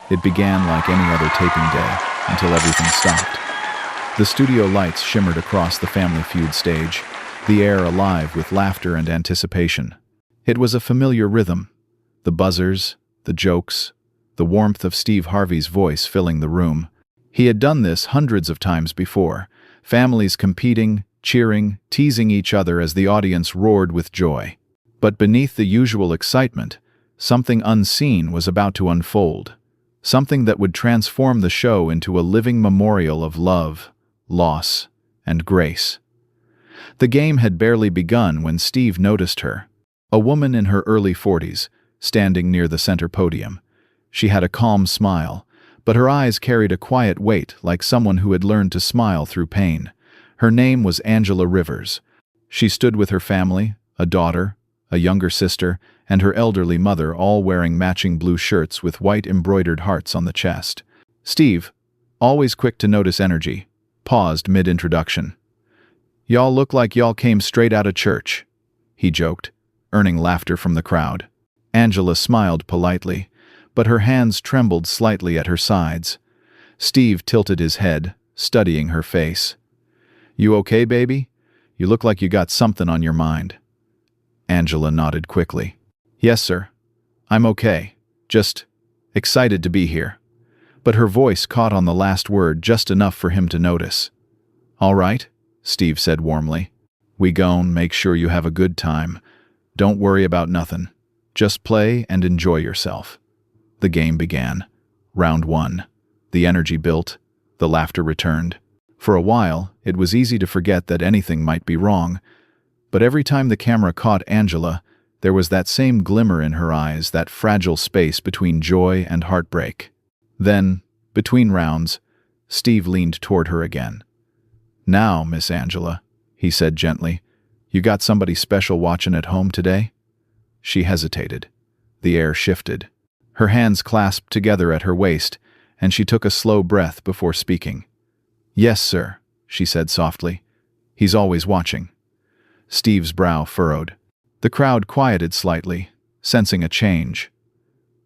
It began like any other taping day, until everything stopped. The studio lights shimmered across the Family Feud stage, the air alive with laughter and anticipation. It was a familiar rhythm. The buzzers, the jokes, the warmth of Steve Harvey's voice filling the room. He had done this hundreds of times before, families competing, cheering, teasing each other as the audience roared with joy. But beneath the usual excitement, something unseen was about to unfold, something that would transform the show into a living memorial of love, loss, and grace. The game had barely begun when Steve noticed her, a woman in her early 40s, standing near the center podium. She had a calm smile, but her eyes carried a quiet weight like someone who had learned to smile through pain. Her name was Angela Rivers. She stood with her family, a daughter, a younger sister, and her elderly mother, all wearing matching blue shirts with white embroidered hearts on the chest. Steve, always quick to notice energy, paused mid-introduction. "Y'all look like y'all came straight out of church," he joked, earning laughter from the crowd. Angela smiled politely, but her hands trembled slightly at her sides. Steve tilted his head, studying her face. "You okay, baby? You look like you got something on your mind." Angela nodded quickly. "Yes, sir. I'm okay. Just excited to be here." But her voice caught on the last word just enough for him to notice. "All right," Steve said warmly. "We gon' make sure you have a good time. Don't worry about nothing. Just play and enjoy yourself." The game began. Round 1. The energy built. The laughter returned. For a while, it was easy to forget that anything might be wrong. But every time the camera caught Angela, there was that same glimmer in her eyes, that fragile space between joy and heartbreak. Then, between rounds, Steve leaned toward her again. "Now, Miss Angela," he said gently, "you got somebody special watching at home today?" She hesitated. The air shifted. Her hands clasped together at her waist, and she took a slow breath before speaking. "Yes, sir," she said softly. "He's always watching." Steve's brow furrowed. The crowd quieted slightly, sensing a change.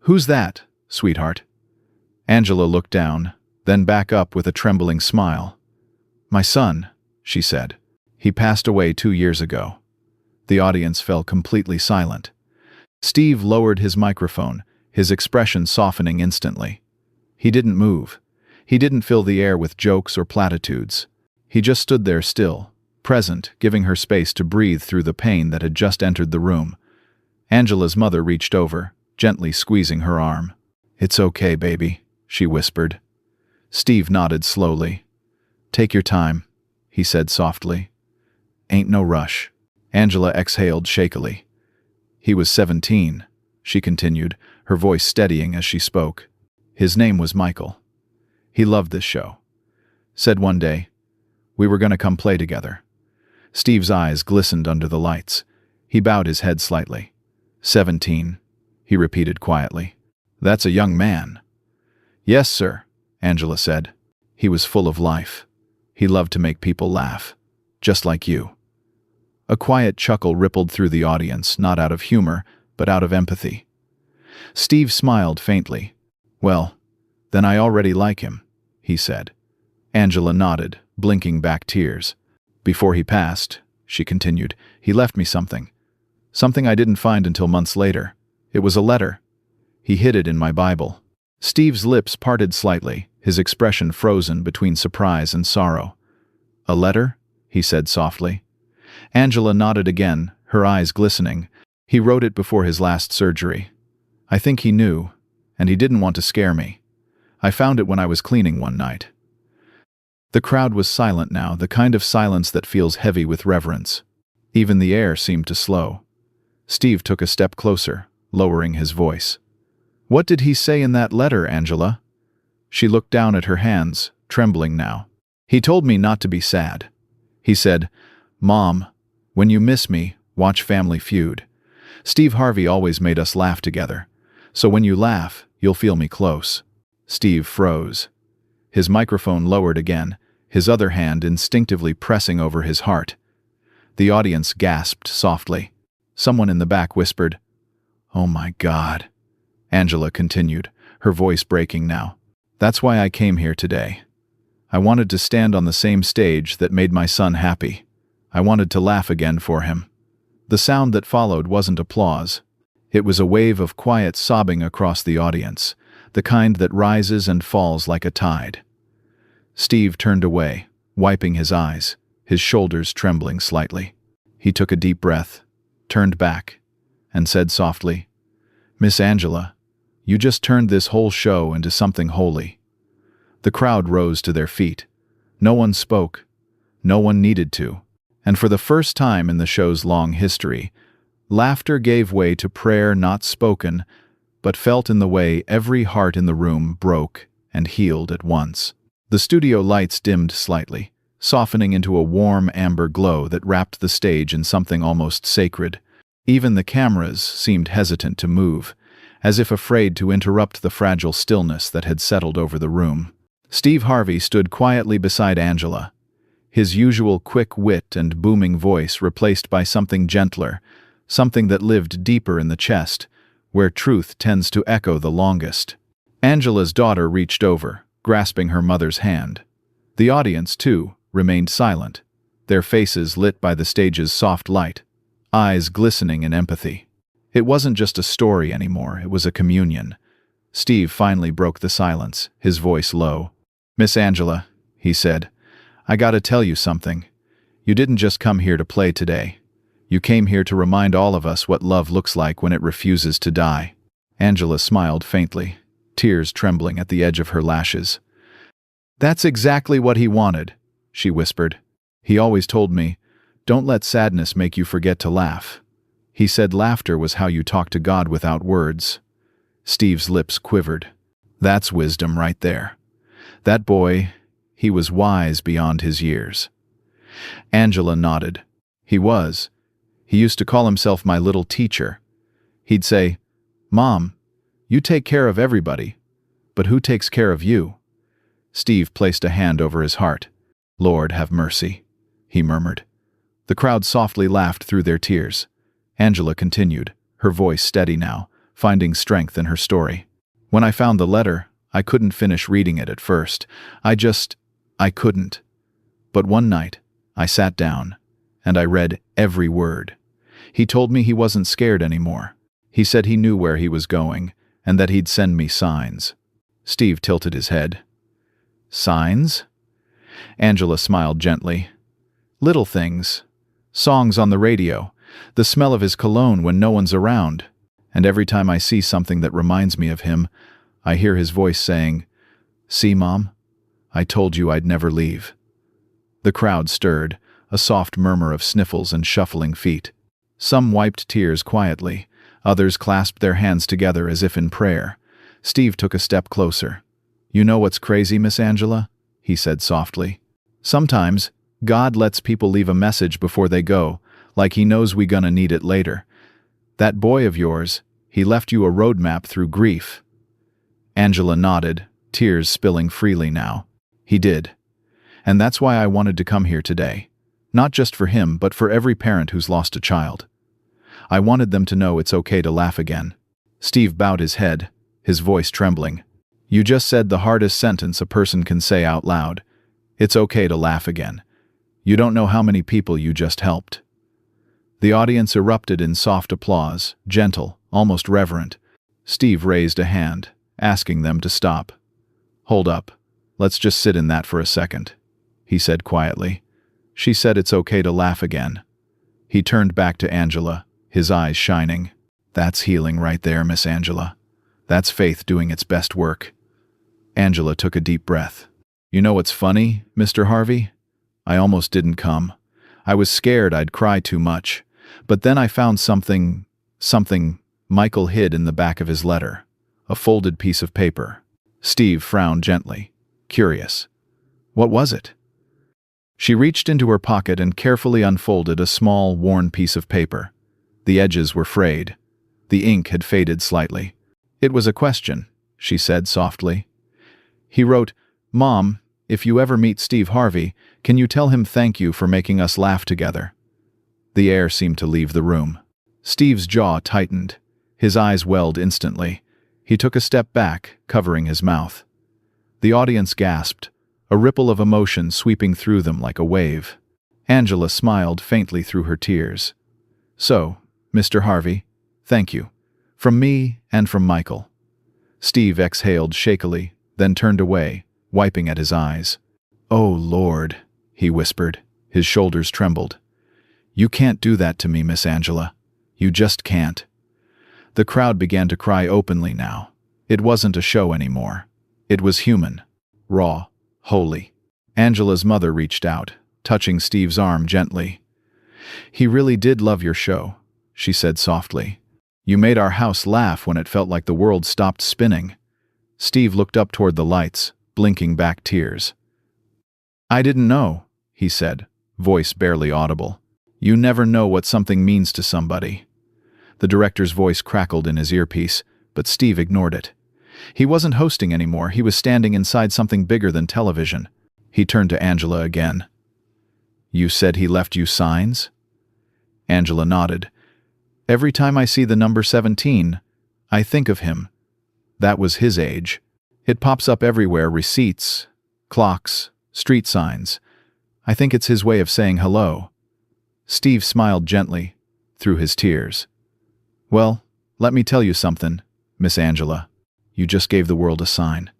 "Who's that, sweetheart?" Angela looked down, then back up with a trembling smile. "My son," she said. "He passed away 2 years ago." The audience fell completely silent. Steve lowered his microphone, his expression softening instantly. He didn't move. He didn't fill the air with jokes or platitudes. He just stood there still, present, giving her space to breathe through the pain that had just entered the room. Angela's mother reached over, gently squeezing her arm. "It's okay, baby," she whispered. Steve nodded slowly. "Take your time," he said softly. "Ain't no rush." Angela exhaled shakily. "He was 17, she continued, her voice steadying as she spoke. "His name was Michael. He loved this show. Said one day, we were gonna come play together." Steve's eyes glistened under the lights. He bowed his head slightly. 17, he repeated quietly. "That's a young man." "Yes, sir," Angela said. "He was full of life. He loved to make people laugh. Just like you." A quiet chuckle rippled through the audience, not out of humor, but out of empathy. Steve smiled faintly. "Well, then I already like him," he said. Angela nodded, blinking back tears. "Before he passed," she continued, "he left me something. Something I didn't find until months later. It was a letter. He hid it in my Bible." Steve's lips parted slightly, his expression frozen between surprise and sorrow. "A letter?" he said softly. Angela nodded again, her eyes glistening. "He wrote it before his last surgery. I think he knew, and he didn't want to scare me. I found it when I was cleaning one night." The crowd was silent now, the kind of silence that feels heavy with reverence. Even the air seemed to slow. Steve took a step closer, lowering his voice. "What did he say in that letter, Angela?" She looked down at her hands, trembling now. "He told me not to be sad. He said, 'Mom, when you miss me, watch Family Feud. Steve Harvey always made us laugh together. So when you laugh, you'll feel me close.'" Steve froze. His microphone lowered again, his other hand instinctively pressing over his heart. The audience gasped softly. Someone in the back whispered, "Oh my God." Angela continued, her voice breaking now. "That's why I came here today. I wanted to stand on the same stage that made my son happy. I wanted to laugh again for him." The sound that followed wasn't applause. It was a wave of quiet sobbing across the audience, the kind that rises and falls like a tide. Steve turned away, wiping his eyes, his shoulders trembling slightly. He took a deep breath, turned back, and said softly, "Miss Angela, you just turned this whole show into something holy." The crowd rose to their feet. No one spoke. No one needed to. And for the first time in the show's long history, laughter gave way to prayer not spoken, but felt in the way every heart in the room broke and healed at once. The studio lights dimmed slightly, softening into a warm amber glow that wrapped the stage in something almost sacred. Even the cameras seemed hesitant to move, as if afraid to interrupt the fragile stillness that had settled over the room. Steve Harvey stood quietly beside Angela, his usual quick wit and booming voice replaced by something gentler, something that lived deeper in the chest, where truth tends to echo the longest. Angela's daughter reached over, grasping her mother's hand. The audience, too, remained silent, their faces lit by the stage's soft light, eyes glistening in empathy. It wasn't just a story anymore, it was a communion. Steve finally broke the silence, his voice low. "Miss Angela," he said, "I gotta tell you something. You didn't just come here to play today. You came here to remind all of us what love looks like when it refuses to die." Angela smiled faintly, tears trembling at the edge of her lashes. "That's exactly what he wanted," she whispered. "He always told me, don't let sadness make you forget to laugh. He said laughter was how you talk to God without words." Steve's lips quivered. That's wisdom right there. That boy, he was wise beyond his years. Angela nodded. He was. He used to call himself my little teacher. He'd say, "Mom, you take care of everybody, but who takes care of you?" Steve placed a hand over his heart. "Lord, have mercy," he murmured. The crowd softly laughed through their tears. Angela continued, her voice steady now, finding strength in her story. "When I found the letter, I couldn't finish reading it at first. I couldn't. But one night, I sat down, and I read every word. He told me he wasn't scared anymore. He said he knew where he was going, and that he'd send me signs." Steve tilted his head. "Signs?" Angela smiled gently. "Little things. Songs on the radio, the smell of his cologne when no one's around. And every time I see something that reminds me of him, I hear his voice saying, 'See, Mom? I told you I'd never leave.'" The crowd stirred, a soft murmur of sniffles and shuffling feet. Some wiped tears quietly, others clasped their hands together as if in prayer. Steve took a step closer. "You know what's crazy, Miss Angela?" he said softly. "Sometimes, God lets people leave a message before they go, like he knows we gonna need it later. That boy of yours, he left you a roadmap through grief." Angela nodded, tears spilling freely now. "He did. And that's why I wanted to come here today. Not just for him, but for every parent who's lost a child. I wanted them to know it's okay to laugh again." Steve bowed his head, his voice trembling. "You just said the hardest sentence a person can say out loud. It's okay to laugh again. You don't know how many people you just helped." The audience erupted in soft applause, gentle, almost reverent. Steve raised a hand, asking them to stop. "Hold up. Let's just sit in that for a second," he said quietly. "She said it's okay to laugh again." He turned back to Angela, his eyes shining. "That's healing right there, Miss Angela. That's faith doing its best work." Angela took a deep breath. "You know what's funny, Mr. Harvey? I almost didn't come. I was scared I'd cry too much. But then I found something Michael hid in the back of his letter. A folded piece of paper." Steve frowned gently, curious. "What was it?" She reached into her pocket and carefully unfolded a small, worn piece of paper. The edges were frayed. The ink had faded slightly. "It was a question," she said softly. "He wrote, 'Mom, if you ever meet Steve Harvey, can you tell him thank you for making us laugh together?'" The air seemed to leave the room. Steve's jaw tightened. His eyes welled instantly. He took a step back, covering his mouth. The audience gasped, a ripple of emotion sweeping through them like a wave. Angela smiled faintly through her tears. "So, Mr. Harvey, thank you. From me and from Michael." Steve exhaled shakily, then turned away, wiping at his eyes. "Oh, Lord," he whispered. His shoulders trembled. "You can't do that to me, Miss Angela. You just can't." The crowd began to cry openly now. It wasn't a show anymore. It was human, raw, holy. Angela's mother reached out, touching Steve's arm gently. "He really did love your show," she said softly. "You made our house laugh when it felt like the world stopped spinning." Steve looked up toward the lights, blinking back tears. "I didn't know," he said, voice barely audible. "You never know what something means to somebody." The director's voice crackled in his earpiece, but Steve ignored it. He wasn't hosting anymore, he was standing inside something bigger than television. He turned to Angela again. "You said he left you signs?" Angela nodded. "Every time I see the number 17, I think of him. That was his age. It pops up everywhere, receipts, clocks, street signs. I think it's his way of saying hello." Steve smiled gently, through his tears. "Well, let me tell you something, Miss Angela. You just gave the world a sign.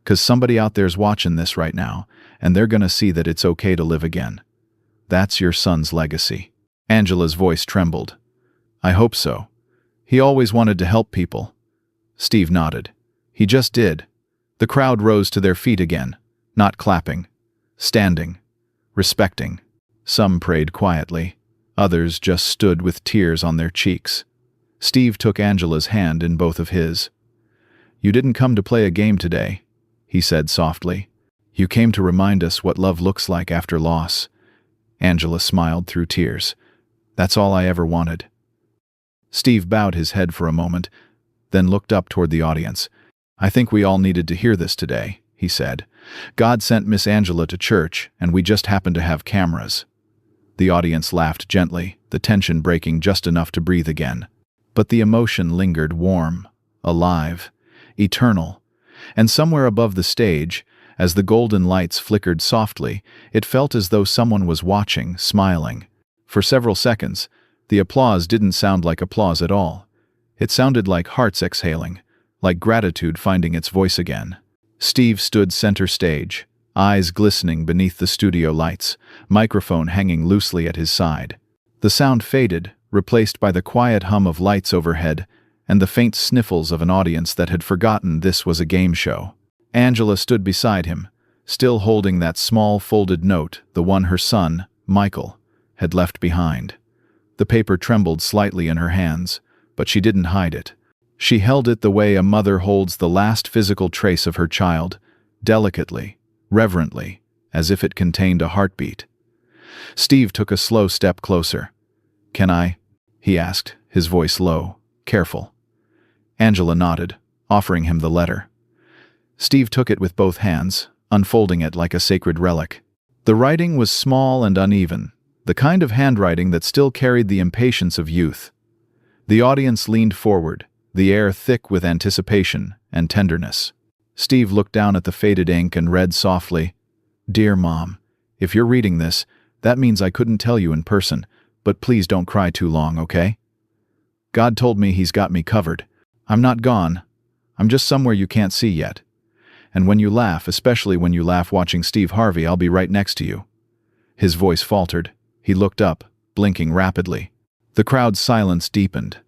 'Cause somebody out there's watching this right now, and they're gonna see that it's okay to live again. That's your son's legacy." Angela's voice trembled. "I hope so. He always wanted to help people." Steve nodded. "He just did." The crowd rose to their feet again, not clapping, standing, respecting. Some prayed quietly. Others just stood with tears on their cheeks. Steve took Angela's hand in both of his. "You didn't come to play a game today," he said softly. "You came to remind us what love looks like after loss." Angela smiled through tears. "That's all I ever wanted." Steve bowed his head for a moment, then looked up toward the audience. "I think we all needed to hear this today," he said. "God sent Miss Angela to church, and we just happened to have cameras." The audience laughed gently, the tension breaking just enough to breathe again. But the emotion lingered warm, alive, eternal. And somewhere above the stage, as the golden lights flickered softly, it felt as though someone was watching, smiling. For several seconds, the applause didn't sound like applause at all. It sounded like hearts exhaling, like gratitude finding its voice again. Steve stood center stage, eyes glistening beneath the studio lights, microphone hanging loosely at his side. The sound faded, replaced by the quiet hum of lights overhead and the faint sniffles of an audience that had forgotten this was a game show. Angela stood beside him, still holding that small folded note, the one her son, Michael, had left behind. The paper trembled slightly in her hands, but she didn't hide it. She held it the way a mother holds the last physical trace of her child, delicately, reverently, as if it contained a heartbeat. Steve took a slow step closer. "Can I?" he asked, his voice low, careful. Angela nodded, offering him the letter. Steve took it with both hands, unfolding it like a sacred relic. The writing was small and uneven, the kind of handwriting that still carried the impatience of youth. The audience leaned forward, the air thick with anticipation and tenderness. Steve looked down at the faded ink and read softly, "Dear Mom, if you're reading this, that means I couldn't tell you in person, but please don't cry too long, okay? God told me He's got me covered. I'm not gone. I'm just somewhere you can't see yet. And when you laugh, especially when you laugh watching Steve Harvey, I'll be right next to you." His voice faltered. He looked up, blinking rapidly. The crowd's silence deepened,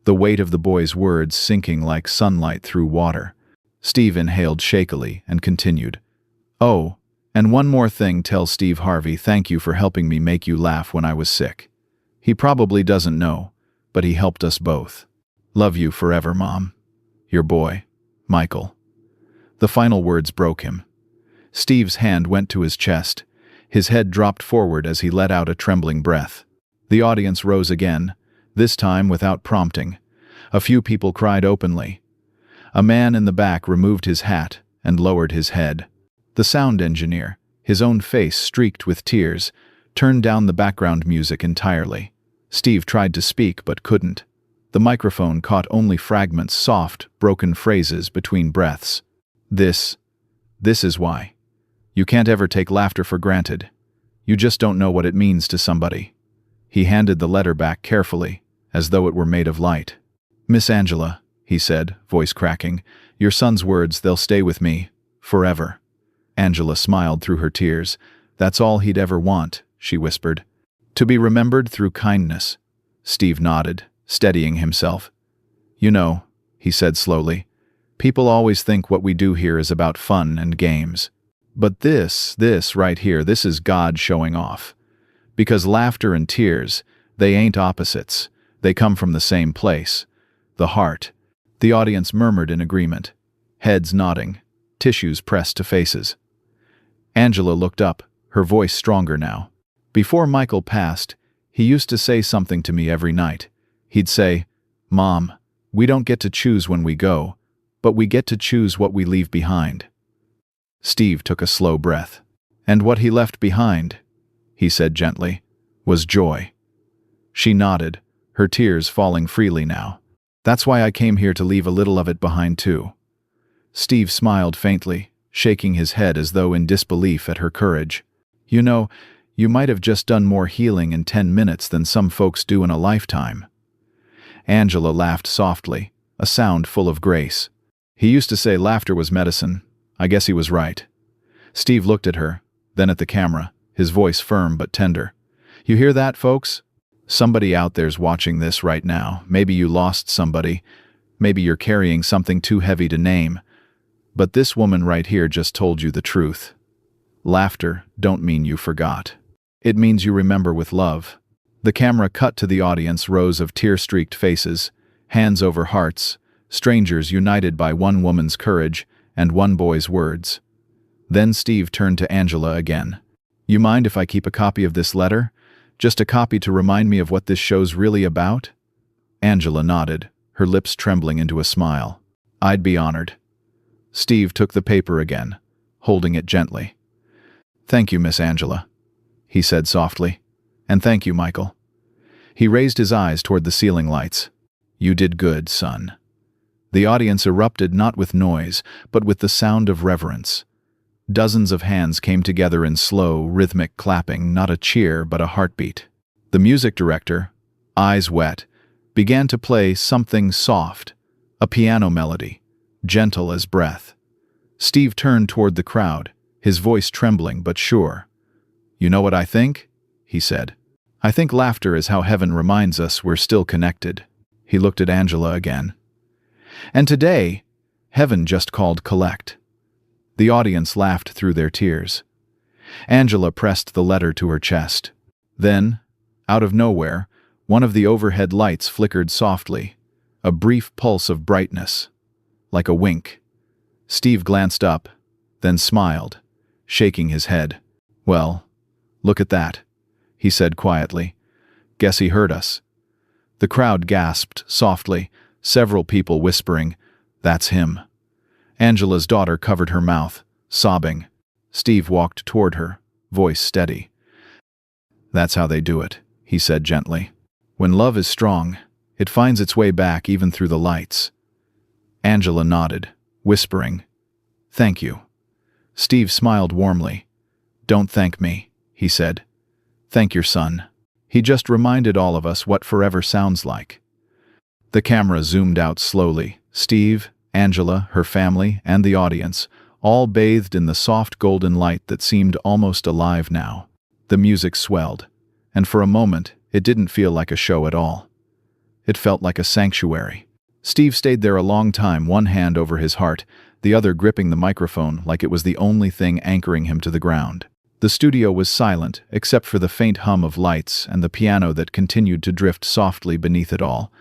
the weight of the boy's words sinking like sunlight through water. Steve inhaled shakily and continued, "Oh, and one more thing, tell Steve Harvey thank you for helping me make you laugh when I was sick. He probably doesn't know, but he helped us both. Love you forever, Mom. Your boy, Michael." The final words broke him. Steve's hand went to his chest. His head dropped forward as he let out a trembling breath. The audience rose again, this time without prompting. A few people cried openly. A man in the back removed his hat and lowered his head. The sound engineer, his own face streaked with tears, turned down the background music entirely. Steve tried to speak but couldn't. The microphone caught only fragments, soft, broken phrases between breaths. This is why. You can't ever take laughter for granted. You just don't know what it means to somebody. He handed the letter back carefully, as though it were made of light. Miss Angela, he said, voice cracking, your son's words, they'll stay with me, forever. Angela smiled through her tears. That's all he'd ever want, she whispered. To be remembered through kindness. Steve nodded, steadying himself. You know, he said slowly, people always think what we do here is about fun and games. But this right here, this is God showing off. Because laughter and tears, they ain't opposites. They come from the same place. The heart. The audience murmured in agreement, heads nodding, tissues pressed to faces. Angela looked up, her voice stronger now. Before Michael passed, he used to say something to me every night. He'd say, Mom, we don't get to choose when we go, but we get to choose what we leave behind. Steve took a slow breath. And what he left behind, he said gently, was joy. She nodded, her tears falling freely now. That's why I came here, to leave a little of it behind too. Steve smiled faintly, shaking his head as though in disbelief at her courage. You know, you might have just done more healing in 10 minutes than some folks do in a lifetime. Angela laughed softly, a sound full of grace. He used to say laughter was medicine. I guess he was right. Steve looked at her, then at the camera, his voice firm but tender. You hear that, folks? Somebody out there's watching this right now. Maybe you lost somebody. Maybe you're carrying something too heavy to name. But this woman right here just told you the truth. Laughter don't mean you forgot. It means you remember with love. The camera cut to the audience, rows of tear-streaked faces, hands over hearts, strangers united by one woman's courage and one boy's words. Then Steve turned to Angela again. You mind if I keep a copy of this letter? Just a copy to remind me of what this show's really about? Angela nodded, her lips trembling into a smile. I'd be honored. Steve took the paper again, holding it gently. Thank you, Miss Angela, he said softly. And thank you, Michael. He raised his eyes toward the ceiling lights. You did good, son. The audience erupted not with noise, but with the sound of reverence. Dozens of hands came together in slow, rhythmic clapping, not a cheer but a heartbeat. The music director, eyes wet, began to play something soft, a piano melody, gentle as breath. Steve turned toward the crowd, his voice trembling but sure. You know what I think? He said. I think laughter is how heaven reminds us we're still connected. He looked at Angela again. And today, heaven just called collect. The audience laughed through their tears. Angela pressed the letter to her chest. Then, out of nowhere, one of the overhead lights flickered softly, a brief pulse of brightness, like a wink. Steve glanced up, then smiled, shaking his head. Well, look at that, he said quietly. Guess he heard us. The crowd gasped softly, several people whispering, That's him. Angela's daughter covered her mouth, sobbing. Steve walked toward her, voice steady. That's how they do it, he said gently. When love is strong, it finds its way back even through the lights. Angela nodded, whispering, Thank you. Steve smiled warmly. Don't thank me, he said. Thank your son. He just reminded all of us what forever sounds like. The camera zoomed out slowly. Steve, Angela, her family, and the audience, all bathed in the soft golden light that seemed almost alive now. The music swelled, and for a moment, it didn't feel like a show at all. It felt like a sanctuary. Steve stayed there a long time, one hand over his heart, the other gripping the microphone like it was the only thing anchoring him to the ground. The studio was silent, except for the faint hum of lights and the piano that continued to drift softly beneath it all.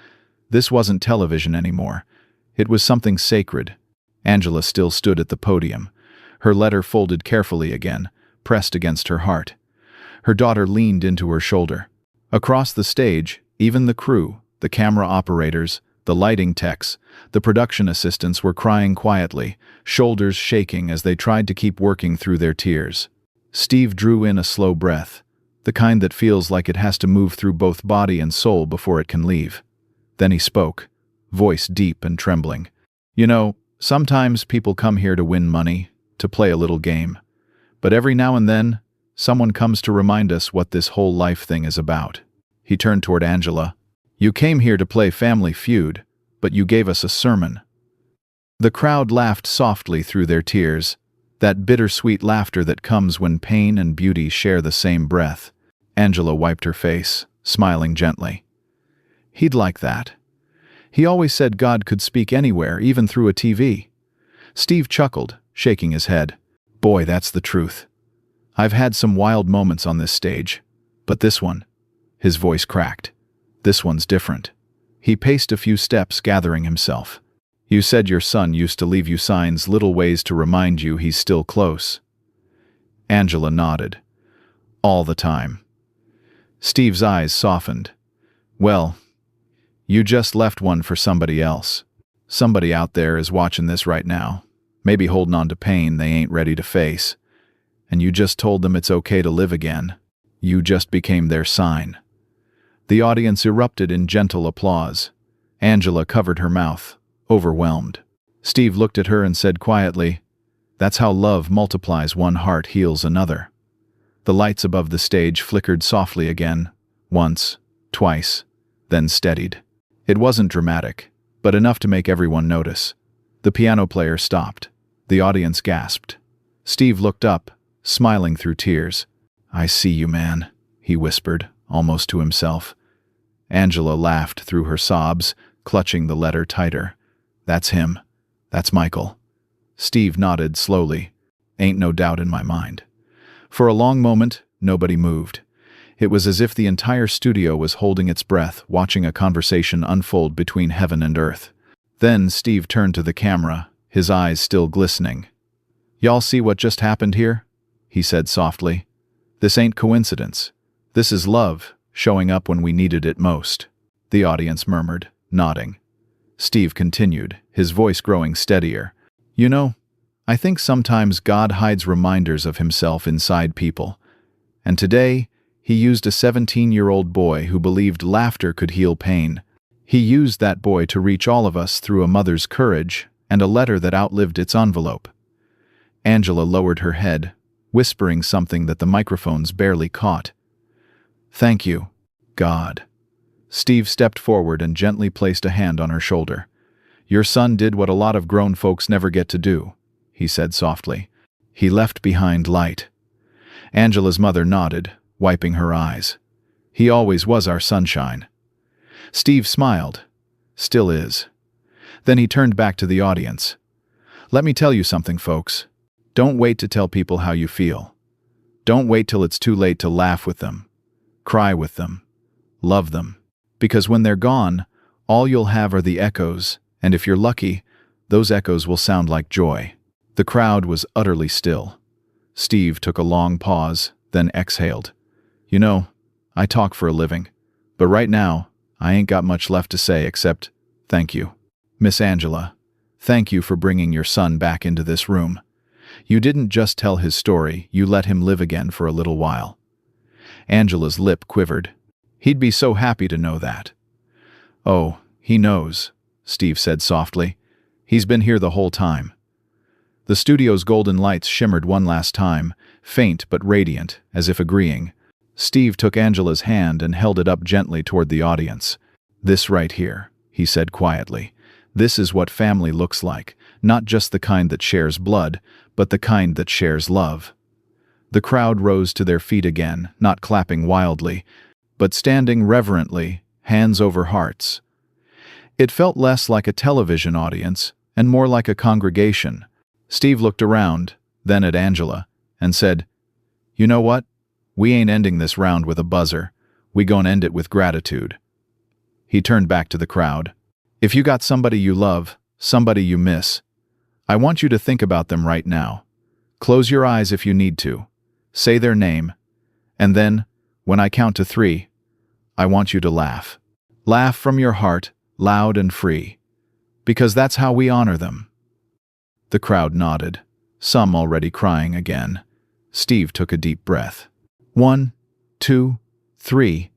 This wasn't television anymore. It was something sacred. Angela still stood at the podium, her letter folded carefully again, pressed against her heart. Her daughter leaned into her shoulder. Across the stage, even the crew, the camera operators, the lighting techs, the production assistants were crying quietly, shoulders shaking as they tried to keep working through their tears. Steve drew in a slow breath, the kind that feels like it has to move through both body and soul before it can leave. Then he spoke, voice deep and trembling. You know, sometimes people come here to win money, to play a little game. But every now and then, someone comes to remind us what this whole life thing is about. He turned toward Angela. You came here to play Family Feud, but you gave us a sermon. The crowd laughed softly through their tears, that bittersweet laughter that comes when pain and beauty share the same breath. Angela wiped her face, smiling gently. He'd like that. He always said God could speak anywhere, even through a TV. Steve chuckled, shaking his head. Boy, that's the truth. I've had some wild moments on this stage, but this one, his voice cracked. This one's different. He paced a few steps, gathering himself. You said your son used to leave you signs, little ways to remind you he's still close. Angela nodded. All the time. Steve's eyes softened. Well, you just left one for somebody else. Somebody out there is watching this right now, maybe holding on to pain they ain't ready to face. And you just told them it's okay to live again. You just became their sign. The audience erupted in gentle applause. Angela covered her mouth, overwhelmed. Steve looked at her and said quietly, That's how love multiplies. One heart heals another. The lights above the stage flickered softly again, once, twice, then steadied. It wasn't dramatic, but enough to make everyone notice. The piano player stopped. The audience gasped. Steve looked up, smiling through tears. I see you, man, he whispered, almost to himself. Angela laughed through her sobs, clutching the letter tighter. That's him. That's Michael. Steve nodded slowly. Ain't no doubt in my mind. For a long moment, nobody moved. It was as if the entire studio was holding its breath, watching a conversation unfold between heaven and earth. Then Steve turned to the camera, his eyes still glistening. Y'all see what just happened here? He said softly. This ain't coincidence. This is love, showing up when we needed it most. The audience murmured, nodding. Steve continued, his voice growing steadier. You know, I think sometimes God hides reminders of himself inside people. And today, he used a 17-year-old boy who believed laughter could heal pain. He used that boy to reach all of us through a mother's courage and a letter that outlived its envelope. Angela lowered her head, whispering something that the microphones barely caught. Thank you, God. Steve stepped forward and gently placed a hand on her shoulder. Your son did what a lot of grown folks never get to do, he said softly. He left behind light. Angela's mother nodded, wiping her eyes. He always was our sunshine. Steve smiled. Still is. Then he turned back to the audience. Let me tell you something, folks. Don't wait to tell people how you feel. Don't wait till it's too late to laugh with them, cry with them, love them. Because when they're gone, all you'll have are the echoes, and if you're lucky, those echoes will sound like joy. The crowd was utterly still. Steve took a long pause, then exhaled. You know, I talk for a living, but right now, I ain't got much left to say except, thank you. Miss Angela, thank you for bringing your son back into this room. You didn't just tell his story, you let him live again for a little while. Angela's lip quivered. He'd be so happy to know that. Oh, he knows, Steve said softly. He's been here the whole time. The studio's golden lights shimmered one last time, faint but radiant, as if agreeing. Steve took Angela's hand and held it up gently toward the audience. This right here, he said quietly. This is what family looks like, not just the kind that shares blood, but the kind that shares love. The crowd rose to their feet again, not clapping wildly, but standing reverently, hands over hearts. It felt less like a television audience and more like a congregation. Steve looked around, then at Angela, and said, You know what? We ain't ending this round with a buzzer. We gon' end it with gratitude. He turned back to the crowd. If you got somebody you love, somebody you miss, I want you to think about them right now. Close your eyes if you need to. Say their name. And then, when I count to 3, I want you to laugh. Laugh from your heart, loud and free. Because that's how we honor them. The crowd nodded, some already crying again. Steve took a deep breath. 1, 2, 3.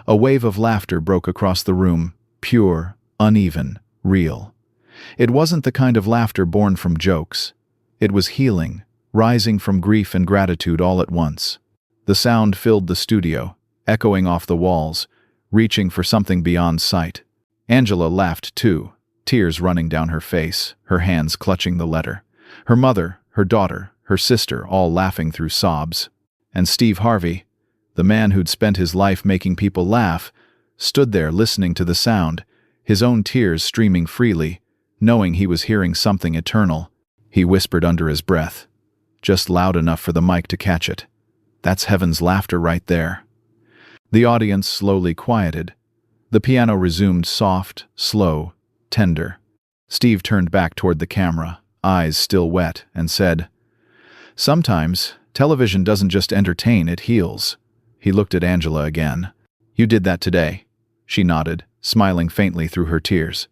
A wave of laughter broke across the room, Pure, uneven, real. It wasn't the kind of laughter born from jokes. It was healing, rising from grief and gratitude all at once. The sound filled the studio, echoing off the walls, reaching for something beyond sight. Angela laughed too, tears running down her face, her hands clutching the letter. Her mother, her daughter, her sister, all laughing through sobs. And Steve Harvey, the man who'd spent his life making people laugh, stood there listening to the sound, his own tears streaming freely, knowing he was hearing something eternal. He whispered under his breath, just loud enough for the mic to catch it. "That's heaven's laughter right there." The audience slowly quieted. The piano resumed soft, slow, tender. Steve turned back toward the camera, eyes still wet, and said, "Sometimes, television doesn't just entertain, it heals." He looked at Angela again. "You did that today." She nodded, smiling faintly through her tears.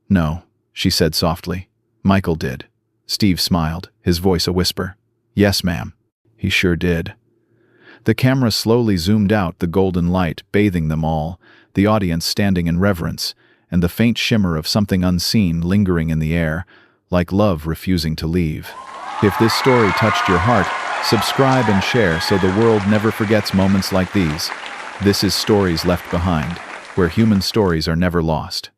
"No," she said softly. "Michael did." Steve smiled, his voice a whisper. "Yes, ma'am." He sure did. The camera slowly zoomed out, the golden light bathing them all, the audience standing in reverence, and the faint shimmer of something unseen lingering in the air, like love refusing to leave. If this story touched your heart, subscribe and share so the world never forgets moments like these. This is Stories Left Behind, where human stories are never lost.